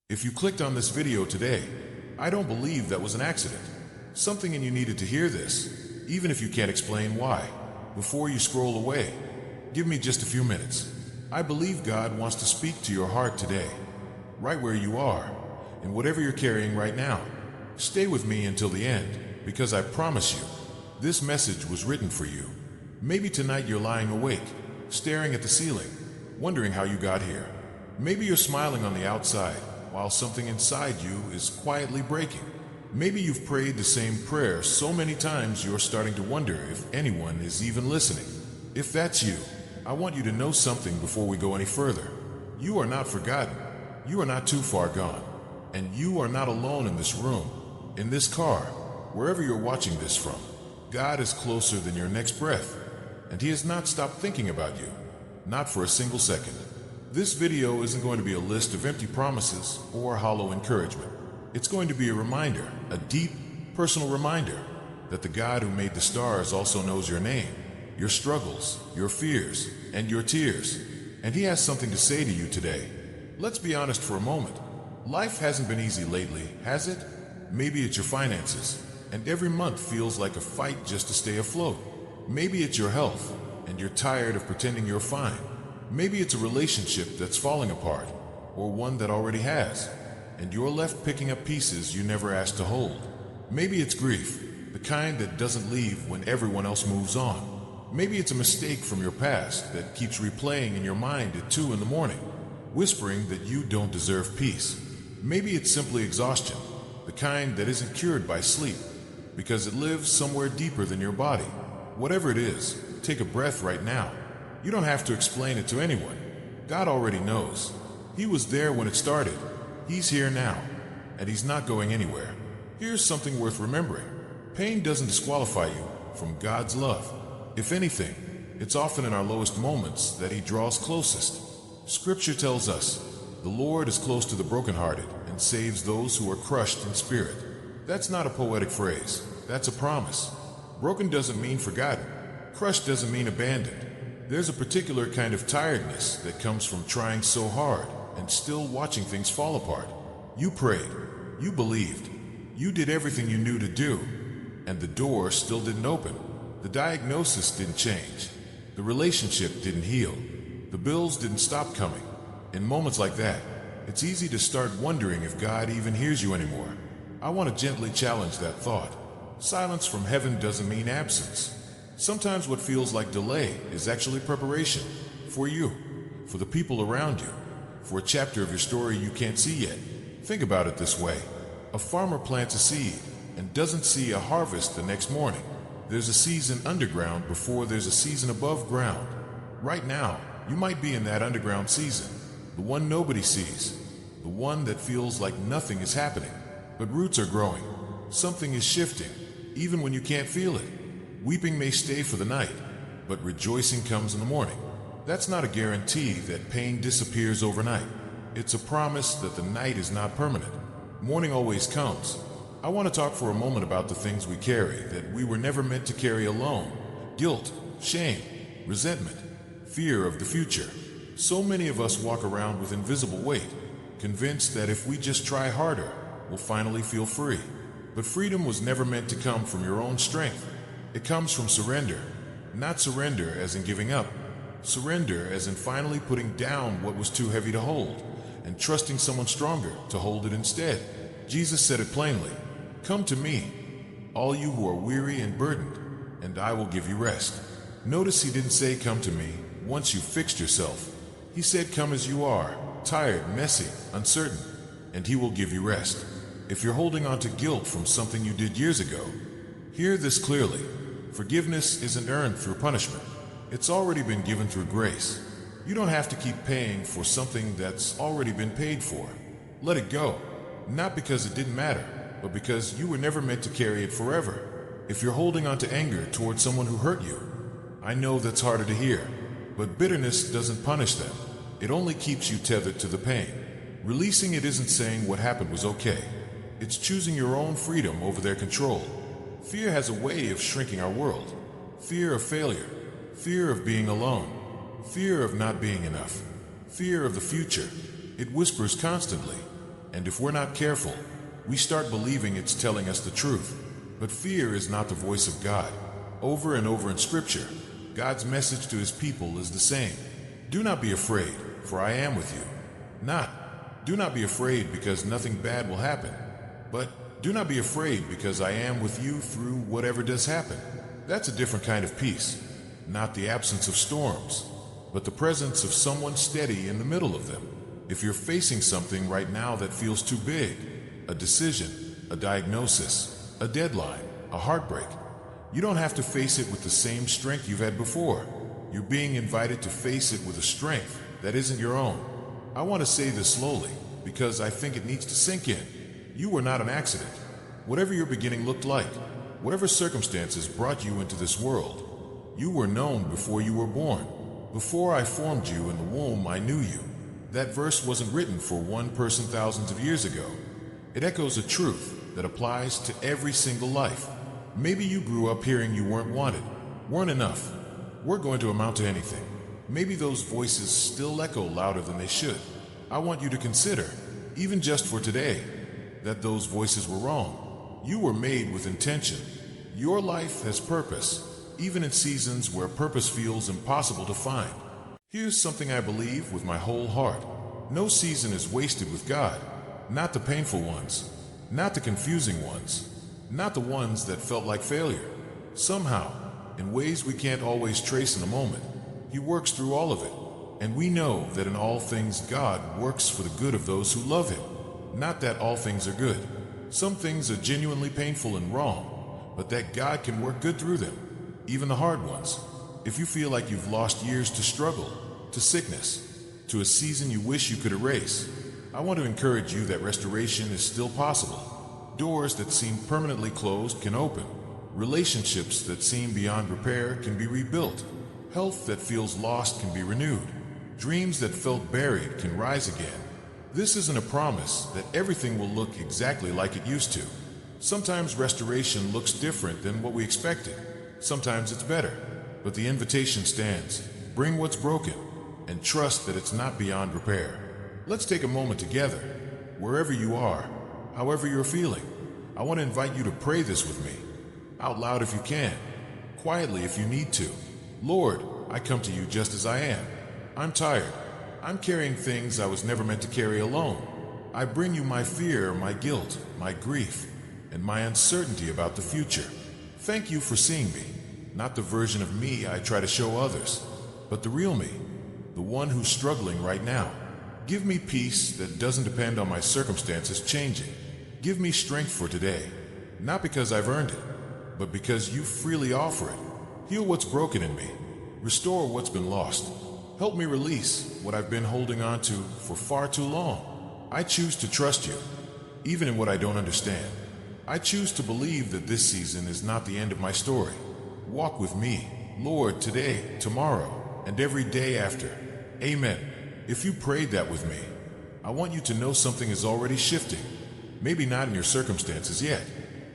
If you clicked on this video today, I don't believe that was an accident. Something in you needed to hear this, even if you can't explain why. Before you scroll away, give me just a few minutes. I believe God wants to speak to your heart today, right where you are, and whatever you're carrying right now. Stay with me until the end, because I promise you, this message was written for you. Maybe tonight you're lying awake, staring at the ceiling, wondering how you got here. Maybe you're smiling on the outside, while something inside you is quietly breaking. Maybe you've prayed the same prayer so many times you're starting to wonder if anyone is even listening. If that's you, I want you to know something before we go any further. You are not forgotten. You are not too far gone. And you are not alone in this room, in this car, wherever you're watching this from. God is closer than your next breath, and He has not stopped thinking about you, not for a single second. This video isn't going to be a list of empty promises or hollow encouragement. It's going to be a reminder, a deep, personal reminder, that the God who made the stars also knows your name, your struggles, your fears, and your tears. And He has something to say to you today. Let's be honest for a moment. Life hasn't been easy lately, has it? Maybe it's your finances, and every month feels like a fight just to stay afloat. Maybe it's your health, and you're tired of pretending you're fine. Maybe it's a relationship that's falling apart, or one that already has, and you're left picking up pieces you never asked to hold. Maybe it's grief, the kind that doesn't leave when everyone else moves on. Maybe it's a mistake from your past that keeps replaying in your mind at 2 in the morning, whispering that you don't deserve peace. Maybe it's simply exhaustion, the kind that isn't cured by sleep, because it lives somewhere deeper than your body. Whatever it is, take a breath right now. You don't have to explain it to anyone. God already knows. He was there when it started. He's here now, and He's not going anywhere. Here's something worth remembering. Pain doesn't disqualify you from God's love. If anything, it's often in our lowest moments that He draws closest. Scripture tells us, "The Lord is close to the brokenhearted and saves those who are crushed in spirit." That's not a poetic phrase. That's a promise. Broken doesn't mean forgotten. Crushed doesn't mean abandoned. There's a particular kind of tiredness that comes from trying so hard and still watching things fall apart. You prayed, you believed, you did everything you knew to do, and the door still didn't open. The diagnosis didn't change. The relationship didn't heal. The bills didn't stop coming. In moments like that, it's easy to start wondering if God even hears you anymore. I want to gently challenge that thought. Silence from heaven doesn't mean absence. Sometimes what feels like delay is actually preparation for you, for the people around you, for a chapter of your story you can't see yet. Think about it this way. A farmer plants a seed and doesn't see a harvest the next morning. There's a season underground before there's a season above ground. Right now, you might be in that underground season, the one nobody sees, the one that feels like nothing is happening, but roots are growing. Something is shifting, even when you can't feel it. Weeping may stay for the night, but rejoicing comes in the morning. That's not a guarantee that pain disappears overnight. It's a promise that the night is not permanent. Morning always comes. I want to talk for a moment about the things we carry that we were never meant to carry alone. Guilt, shame, resentment, fear of the future. So many of us walk around with invisible weight, convinced that if we just try harder, we'll finally feel free. But freedom was never meant to come from your own strength. It comes from surrender. Not surrender as in giving up. Surrender as in finally putting down what was too heavy to hold and trusting someone stronger to hold it instead. Jesus said it plainly, "Come to me, all you who are weary and burdened, and I will give you rest." Notice He didn't say, "Come to me once you've fixed yourself." He said, "Come as you are, tired, messy, uncertain, and He will give you rest." If you're holding on to guilt from something you did years ago, hear this clearly. Forgiveness isn't earned through punishment. It's already been given through grace. You don't have to keep paying for something that's already been paid for. Let it go. Not because it didn't matter, but because you were never meant to carry it forever. If you're holding on to anger towards someone who hurt you, I know that's harder to hear, but bitterness doesn't punish them. It only keeps you tethered to the pain. Releasing it isn't saying what happened was okay. It's choosing your own freedom over their control. Fear has a way of shrinking our world. Fear of failure, fear of being alone, fear of not being enough, fear of the future. It whispers constantly, And if we're not careful, we start believing it's telling us the truth. But fear is not the voice of God. Over and over in Scripture, God's message to His people is the same. Do not be afraid, for I am with you. Do not be afraid because nothing bad will happen. But do not be afraid because I am with you through whatever does happen. That's a different kind of peace. Not the absence of storms, but the presence of someone steady in the middle of them. If you're facing something right now that feels too big, a decision, a diagnosis, a deadline, a heartbreak, you don't have to face it with the same strength you've had before. You're being invited to face it with a strength that isn't your own. I want to say this slowly, because I think it needs to sink in. You were not an accident. Whatever your beginning looked like, whatever circumstances brought you into this world, you were known before you were born. Before I formed you in the womb, I knew you. That verse wasn't written for one person thousands of years ago. It echoes a truth that applies to every single life. Maybe you grew up hearing you weren't wanted, weren't enough, weren't going to amount to anything. Maybe those voices still echo louder than they should. I want you to consider, even just for today, that those voices were wrong. You were made with intention. Your life has purpose, even in seasons where purpose feels impossible to find. Here's something I believe with my whole heart. No season is wasted with God. Not the painful ones, not the confusing ones, not the ones that felt like failure. Somehow, in ways we can't always trace in the moment, He works through all of it. And we know that in all things God works for the good of those who love Him. Not that all things are good. Some things are genuinely painful and wrong, but that God can work good through them, even the hard ones. If you feel like you've lost years to struggle, to sickness, to a season you wish you could erase, I want to encourage you that restoration is still possible. Doors that seem permanently closed can open. Relationships that seem beyond repair can be rebuilt. Health that feels lost can be renewed. Dreams that felt buried can rise again. This isn't a promise that everything will look exactly like it used to. Sometimes restoration looks different than what we expected. Sometimes it's better. But the invitation stands. Bring what's broken and trust that it's not beyond repair. Let's take a moment together. Wherever you are, however you're feeling, I want to invite you to pray this with me. Out loud if you can. Quietly if you need to. Lord, I come to you just as I am. I'm tired. I'm carrying things I was never meant to carry alone. I bring you my fear, my guilt, my grief, and my uncertainty about the future. Thank you for seeing me. Not the version of me I try to show others, but the real me, the one who's struggling right now. Give me peace that doesn't depend on my circumstances changing. Give me strength for today, not because I've earned it, but because you freely offer it. Heal what's broken in me. Restore what's been lost. Help me release what I've been holding on to for far too long. I choose to trust you, even in what I don't understand. I choose to believe that this season is not the end of my story. Walk with me, Lord, today, tomorrow, and every day after. Amen. If you prayed that with me, I want you to know something is already shifting. Maybe not in your circumstances yet,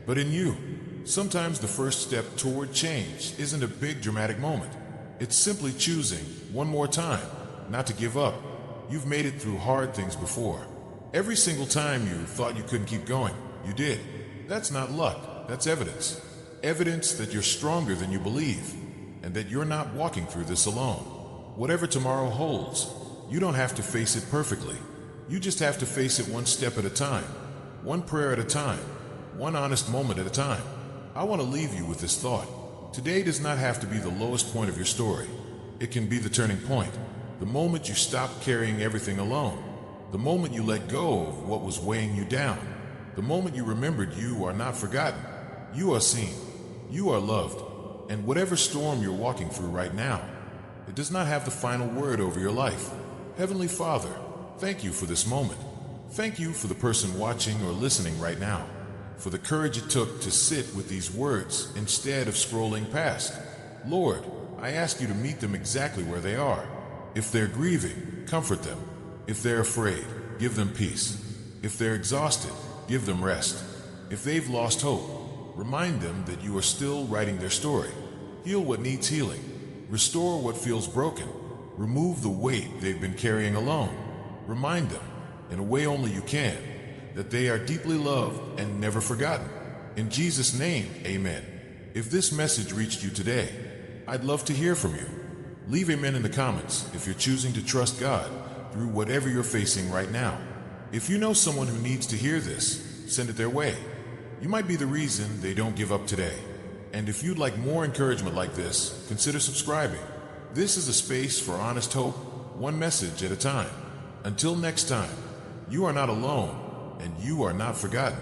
but in you. Sometimes the first step toward change isn't a big dramatic moment. It's simply choosing, one more time, not to give up. You've made it through hard things before. Every single time you thought you couldn't keep going, you did. That's not luck, that's evidence. Evidence that you're stronger than you believe, and that you're not walking through this alone. Whatever tomorrow holds, you don't have to face it perfectly. You just have to face it one step at a time, one prayer at a time, one honest moment at a time. I want to leave you with this thought. Today does not have to be the lowest point of your story. It can be the turning point. The moment you stop carrying everything alone. The moment you let go of what was weighing you down. The moment you remembered you are not forgotten. You are seen. You are loved. And whatever storm you're walking through right now, it does not have the final word over your life. Heavenly Father, thank you for this moment. Thank you for the person watching or listening right now, for the courage it took to sit with these words instead of scrolling past. Lord, I ask you to meet them exactly where they are. If they're grieving, comfort them. If they're afraid, give them peace. If they're exhausted, give them rest. If they've lost hope, remind them that you are still writing their story. Heal what needs healing. Restore what feels broken. Remove the weight they've been carrying alone. Remind them, in a way only you can, that they are deeply loved and never forgotten. In Jesus' name, amen. If this message reached you today, I'd love to hear from you. Leave amen in the comments if you're choosing to trust God through whatever you're facing right now. If you know someone who needs to hear this, send it their way. You might be the reason they don't give up today. And if you'd like more encouragement like this, consider subscribing. This is a space for honest hope, one message at a time. Until next time, you are not alone and you are not forgotten.